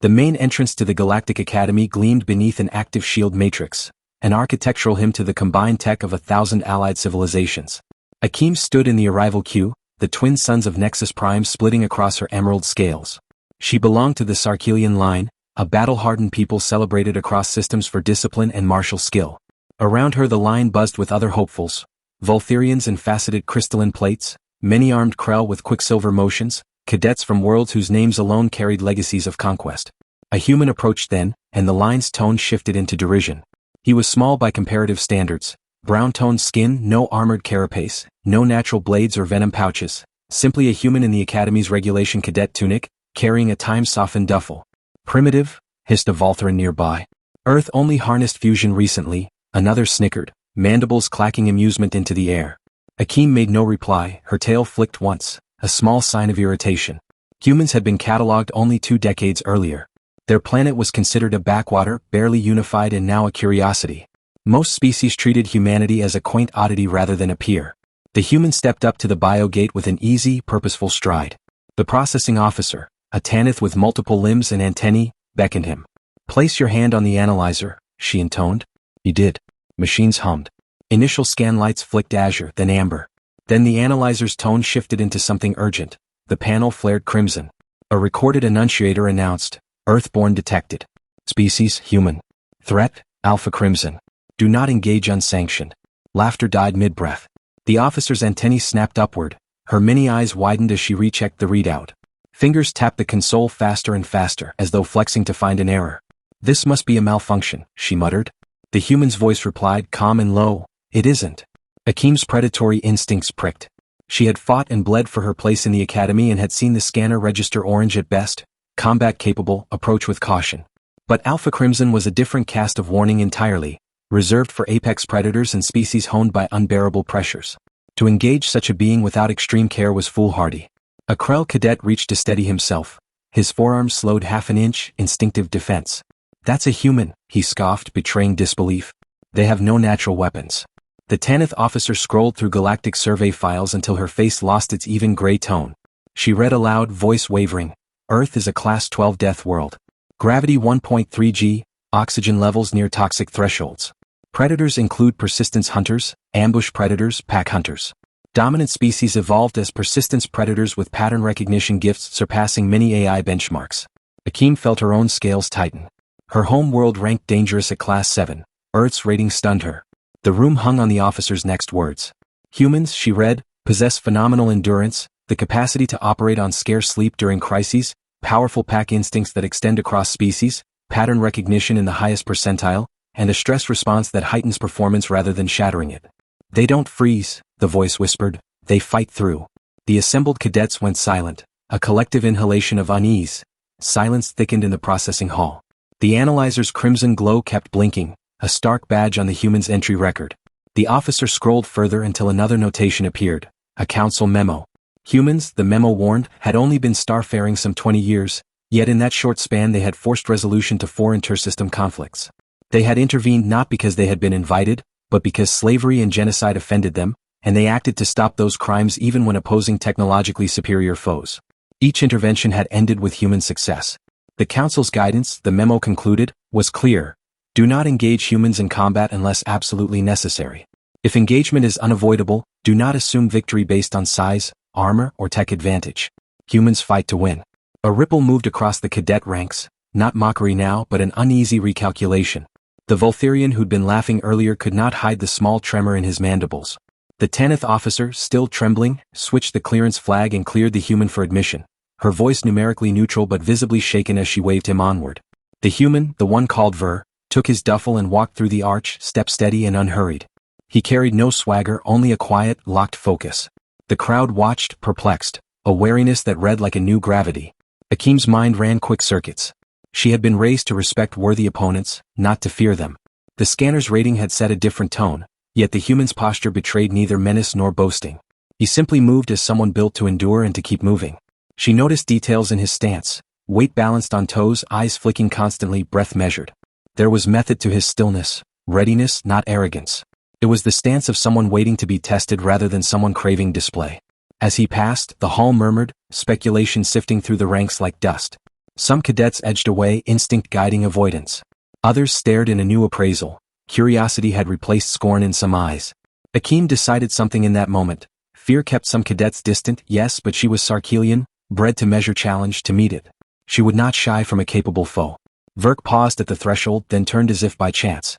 The main entrance to the Galactic Academy gleamed beneath an active shield matrix, an architectural hymn to the combined tech of 1,000 allied civilizations. Akeem stood in the arrival queue, the twin sons of Nexus Prime splitting across her emerald scales. She belonged to the Sarkelian line, a battle-hardened people celebrated across systems for discipline and martial skill. Around her the line buzzed with other hopefuls, Voltherians in faceted crystalline plates, many armed Krell with quicksilver motions, cadets from worlds whose names alone carried legacies of conquest. A human approached then, and the line's tone shifted into derision. He was small by comparative standards, brown-toned skin, no armored carapace, no natural blades or venom pouches, simply a human in the Academy's regulation cadet tunic, carrying a time-softened duffel. Primitive, hissed a Voltheran nearby. Earth only harnessed fusion recently, another snickered, mandibles clacking amusement into the air. Akeem made no reply, her tail flicked once, a small sign of irritation. Humans had been catalogued only 2 decades earlier. Their planet was considered a backwater, barely unified and now a curiosity. Most species treated humanity as a quaint oddity rather than a peer. The human stepped up to the biogate with an easy, purposeful stride. The processing officer, a Tanith with multiple limbs and antennae, beckoned him. "Place your hand on the analyzer," she intoned. He did. Machines hummed. Initial scan lights flicked azure, then amber. Then the analyzer's tone shifted into something urgent. The panel flared crimson. A recorded annunciator announced, "Earthborn detected. Species, human. Threat, Alpha Crimson. Do not engage unsanctioned." Laughter died mid-breath. The officer's antennae snapped upward. Her mini eyes widened as she rechecked the readout. Fingers tapped the console faster and faster, as though flexing to find an error. "This must be a malfunction," she muttered. The human's voice replied, calm and low, "It isn't." Akeem's predatory instincts pricked. She had fought and bled for her place in the Academy and had seen the scanner register orange at best, combat capable, approach with caution. But Alpha Crimson was a different cast of warning entirely, reserved for apex predators and species honed by unbearable pressures. To engage such a being without extreme care was foolhardy. A Krell cadet reached to steady himself. His forearms slowed half an inch, instinctive defense. "That's a human," he scoffed, betraying disbelief. "They have no natural weapons." The Tanith officer scrolled through galactic survey files until her face lost its even gray tone. She read aloud, voice wavering, "Earth is a Class 12 death world. Gravity 1.3 g, oxygen levels near toxic thresholds. Predators include persistence hunters, ambush predators, pack hunters. Dominant species evolved as persistence predators with pattern recognition gifts surpassing many AI benchmarks." Akeem felt her own scales tighten. Her home world ranked dangerous at Class 7. Earth's rating stunned her. The room hung on the officer's next words. "Humans," she read, "possess phenomenal endurance, the capacity to operate on scarce sleep during crises, powerful pack instincts that extend across species, pattern recognition in the highest percentile, and a stress response that heightens performance rather than shattering it. They don't freeze," the voice whispered, "they fight through." The assembled cadets went silent, a collective inhalation of unease. Silence thickened in the processing hall. The analyzer's crimson glow kept blinking, a stark badge on the human's entry record. The officer scrolled further until another notation appeared, a council memo. Humans, the memo warned, had only been starfaring some 20 years, yet in that short span they had forced resolution to 4 intersystem conflicts. They had intervened not because they had been invited, but because slavery and genocide offended them, and they acted to stop those crimes even when opposing technologically superior foes. Each intervention had ended with human success. The Council's guidance, the memo concluded, was clear. Do not engage humans in combat unless absolutely necessary. If engagement is unavoidable, do not assume victory based on size, armor, or tech advantage. Humans fight to win. A ripple moved across the cadet ranks, not mockery now but an uneasy recalculation. The Voltherian who'd been laughing earlier could not hide the small tremor in his mandibles. The Tanith officer, still trembling, switched the clearance flag and cleared the human for admission, her voice numerically neutral but visibly shaken as she waved him onward. The human, the one called Ver, took his duffel and walked through the arch, step steady and unhurried. He carried no swagger, only a quiet, locked focus. The crowd watched, perplexed, a wariness that read like a new gravity. Akeem's mind ran quick circuits. She had been raised to respect worthy opponents, not to fear them. The scanner's rating had set a different tone, yet the human's posture betrayed neither menace nor boasting. He simply moved as someone built to endure and to keep moving. She noticed details in his stance, weight balanced on toes, eyes flicking constantly, breath measured. There was method to his stillness, readiness, not arrogance. It was the stance of someone waiting to be tested rather than someone craving display. As he passed, the hall murmured, speculation sifting through the ranks like dust. Some cadets edged away, instinct guiding avoidance. Others stared in a new appraisal. Curiosity had replaced scorn in some eyes. Akeem decided something in that moment. Fear kept some cadets distant, yes, but she was Sarkelian, bred to measure challenge, to meet it. She would not shy from a capable foe. Verk paused at the threshold, then turned as if by chance.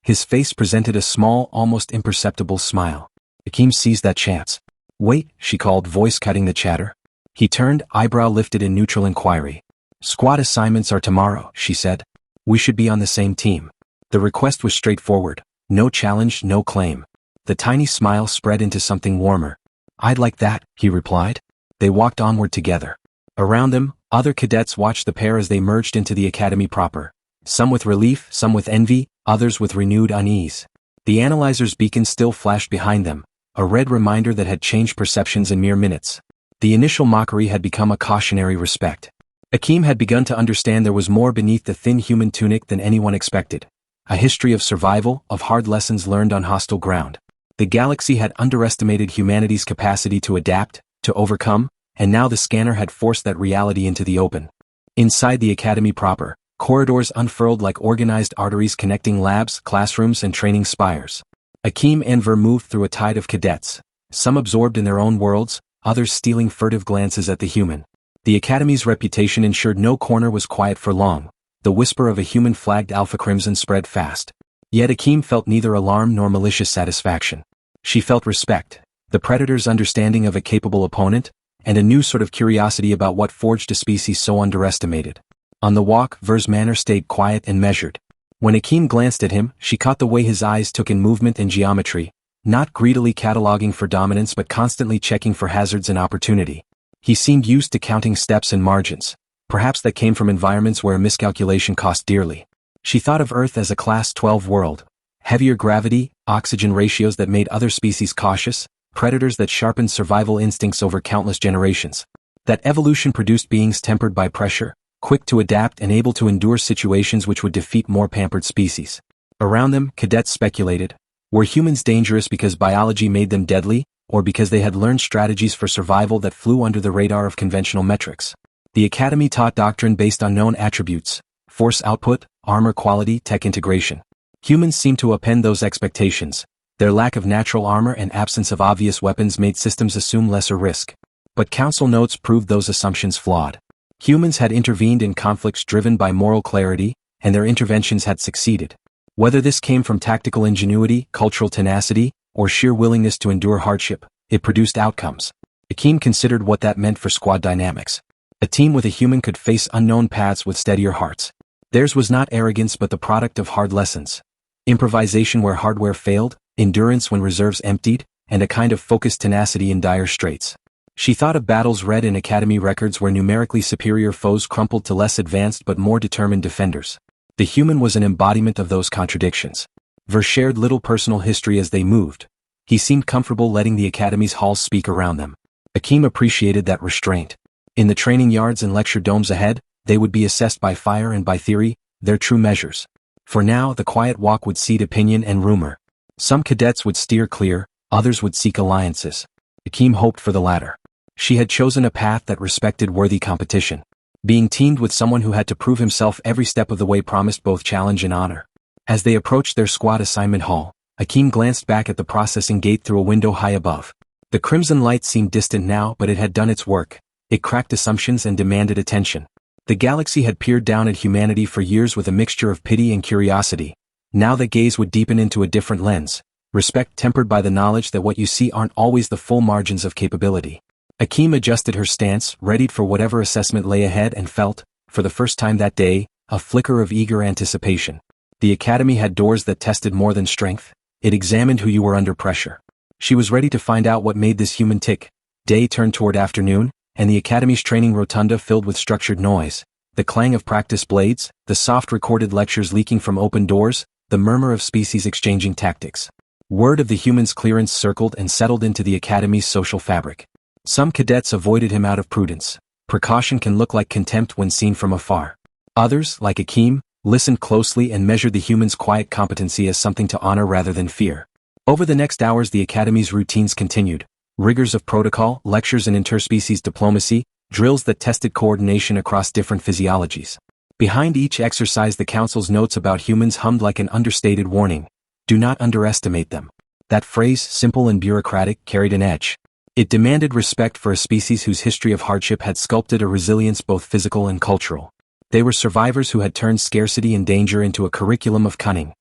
His face presented a small, almost imperceptible smile. Akeem seized that chance. "Wait," she called, voice cutting the chatter. He turned, eyebrow lifted in neutral inquiry. "Squad assignments are tomorrow," she said. "We should be on the same team." The request was straightforward. No challenge, no claim. The tiny smile spread into something warmer. "I'd like that," he replied. They walked onward together. Around them, other cadets watched the pair as they merged into the academy proper. Some with relief, some with envy, others with renewed unease. The analyzer's beacon still flashed behind them, a red reminder that had changed perceptions in mere minutes. The initial mockery had become a cautionary respect. Akeem had begun to understand there was more beneath the thin human tunic than anyone expected. A history of survival, of hard lessons learned on hostile ground. The galaxy had underestimated humanity's capacity to adapt, to overcome, and now the scanner had forced that reality into the open. Inside the academy proper, corridors unfurled like organized arteries connecting labs, classrooms, and training spires. Akeem and Ver moved through a tide of cadets, some absorbed in their own worlds, others stealing furtive glances at the human. The academy's reputation ensured no corner was quiet for long. The whisper of a human flagged Alpha Crimson spread fast. Yet Akeem felt neither alarm nor malicious satisfaction. She felt respect, the Predator's understanding of a capable opponent, and a new sort of curiosity about what forged a species so underestimated. On the walk, Ver's manner stayed quiet and measured. When Akeem glanced at him, she caught the way his eyes took in movement and geometry, not greedily cataloging for dominance but constantly checking for hazards and opportunity. He seemed used to counting steps and margins. Perhaps that came from environments where a miscalculation cost dearly. She thought of Earth as a Class 12 world. Heavier gravity, oxygen ratios that made other species cautious, predators that sharpened survival instincts over countless generations. That evolution produced beings tempered by pressure, quick to adapt and able to endure situations which would defeat more pampered species. Around them, cadets speculated. Were humans dangerous because biology made them deadly, or because they had learned strategies for survival that flew under the radar of conventional metrics? The Academy taught doctrine based on known attributes: force output, armor quality, tech integration. Humans seemed to append those expectations. Their lack of natural armor and absence of obvious weapons made systems assume lesser risk. But council notes proved those assumptions flawed. Humans had intervened in conflicts driven by moral clarity, and their interventions had succeeded. Whether this came from tactical ingenuity, cultural tenacity, or sheer willingness to endure hardship, it produced outcomes. Akeem considered what that meant for squad dynamics. A team with a human could face unknown paths with steadier hearts. Theirs was not arrogance but the product of hard lessons. Improvisation where hardware failed, endurance when reserves emptied, and a kind of focused tenacity in dire straits. She thought of battles read in Academy records where numerically superior foes crumpled to less advanced but more determined defenders. The human was an embodiment of those contradictions. Ver shared little personal history as they moved. He seemed comfortable letting the Academy's halls speak around them. Akeem appreciated that restraint. In the training yards and lecture domes ahead, they would be assessed by fire and by theory, their true measures. For now, the quiet walk would seed opinion and rumor. Some cadets would steer clear, others would seek alliances. Akeem hoped for the latter. She had chosen a path that respected worthy competition. Being teamed with someone who had to prove himself every step of the way promised both challenge and honor. As they approached their squad assignment hall, Akeem glanced back at the processing gate through a window high above. The crimson light seemed distant now, but it had done its work. It cracked assumptions and demanded attention. The galaxy had peered down at humanity for years with a mixture of pity and curiosity. Now the gaze would deepen into a different lens, respect tempered by the knowledge that what you see aren't always the full margins of capability. Akeem adjusted her stance, readied for whatever assessment lay ahead, and felt, for the first time that day, a flicker of eager anticipation. The Academy had doors that tested more than strength. It examined who you were under pressure. She was ready to find out what made this human tick. Day turned toward afternoon, and the Academy's training rotunda filled with structured noise. The clang of practice blades, the soft recorded lectures leaking from open doors, the murmur of species exchanging tactics. Word of the human's clearance circled and settled into the Academy's social fabric. Some cadets avoided him out of prudence. Precaution can look like contempt when seen from afar. Others, like Akeem, listened closely and measured the human's quiet competency as something to honor rather than fear. Over the next hours the Academy's routines continued. Rigors of protocol, lectures and interspecies diplomacy, drills that tested coordination across different physiologies. Behind each exercise the council's notes about humans hummed like an understated warning. Do not underestimate them. That phrase, simple and bureaucratic, carried an edge. It demanded respect for a species whose history of hardship had sculpted a resilience both physical and cultural. They were survivors who had turned scarcity and danger into a curriculum of cunning.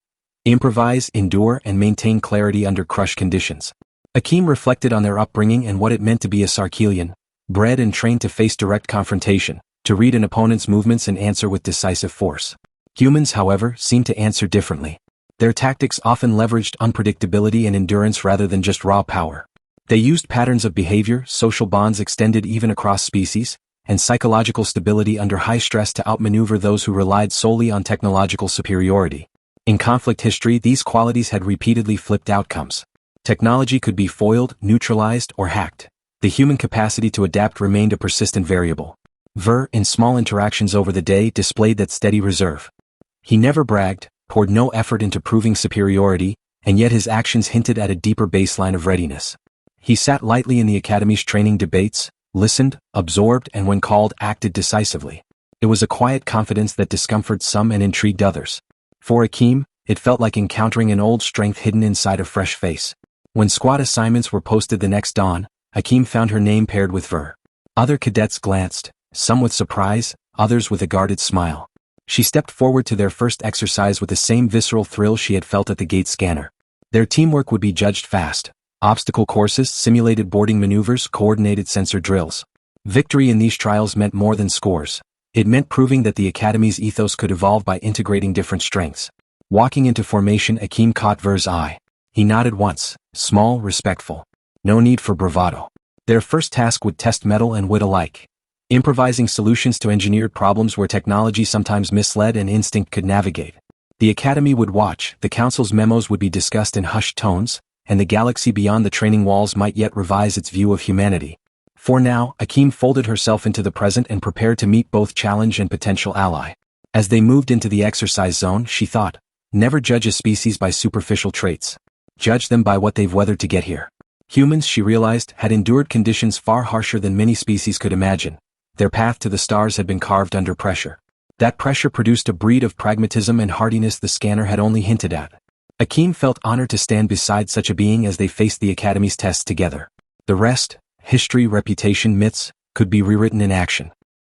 Improvise, endure, and maintain clarity under crushed conditions. Akeem reflected on their upbringing and what it meant to be a Sarkelian, bred and trained to face direct confrontation, to read an opponent's movements and answer with decisive force. Humans, however, seemed to answer differently. Their tactics often leveraged unpredictability and endurance rather than just raw power. They used patterns of behavior, social bonds extended even across species, and psychological stability under high stress to outmaneuver those who relied solely on technological superiority. In conflict history, these qualities had repeatedly flipped outcomes. Technology could be foiled, neutralized, or hacked. The human capacity to adapt remained a persistent variable. Ver, in small interactions over the day, displayed that steady reserve. He never bragged, poured no effort into proving superiority, and yet his actions hinted at a deeper baseline of readiness. He sat lightly in the Academy's training debates, listened, absorbed, and when called, acted decisively. It was a quiet confidence that discomforted some and intrigued others. For Akeem, it felt like encountering an old strength hidden inside a fresh face. When squad assignments were posted the next dawn, Akeem found her name paired with Ver. Other cadets glanced, some with surprise, others with a guarded smile. She stepped forward to their first exercise with the same visceral thrill she had felt at the gate scanner. Their teamwork would be judged fast. Obstacle courses, simulated boarding maneuvers, coordinated sensor drills. Victory in these trials meant more than scores. It meant proving that the Academy's ethos could evolve by integrating different strengths. Walking into formation, Akeem caught Ver's eye. He nodded once, small, respectful. No need for bravado. Their first task would test mettle and wit alike. Improvising solutions to engineered problems where technology sometimes misled and instinct could navigate. The Academy would watch, the Council's memos would be discussed in hushed tones, and the galaxy beyond the training walls might yet revise its view of humanity. For now, Akeem folded herself into the present and prepared to meet both challenge and potential ally. As they moved into the exercise zone, she thought, never judge a species by superficial traits. Judge them by what they've weathered to get here. Humans, she realized, had endured conditions far harsher than many species could imagine. Their path to the stars had been carved under pressure. That pressure produced a breed of pragmatism and hardiness the scanner had only hinted at. Akeem felt honored to stand beside such a being as they faced the Academy's tests together. The rest, history, reputation, myths, could be rewritten in action.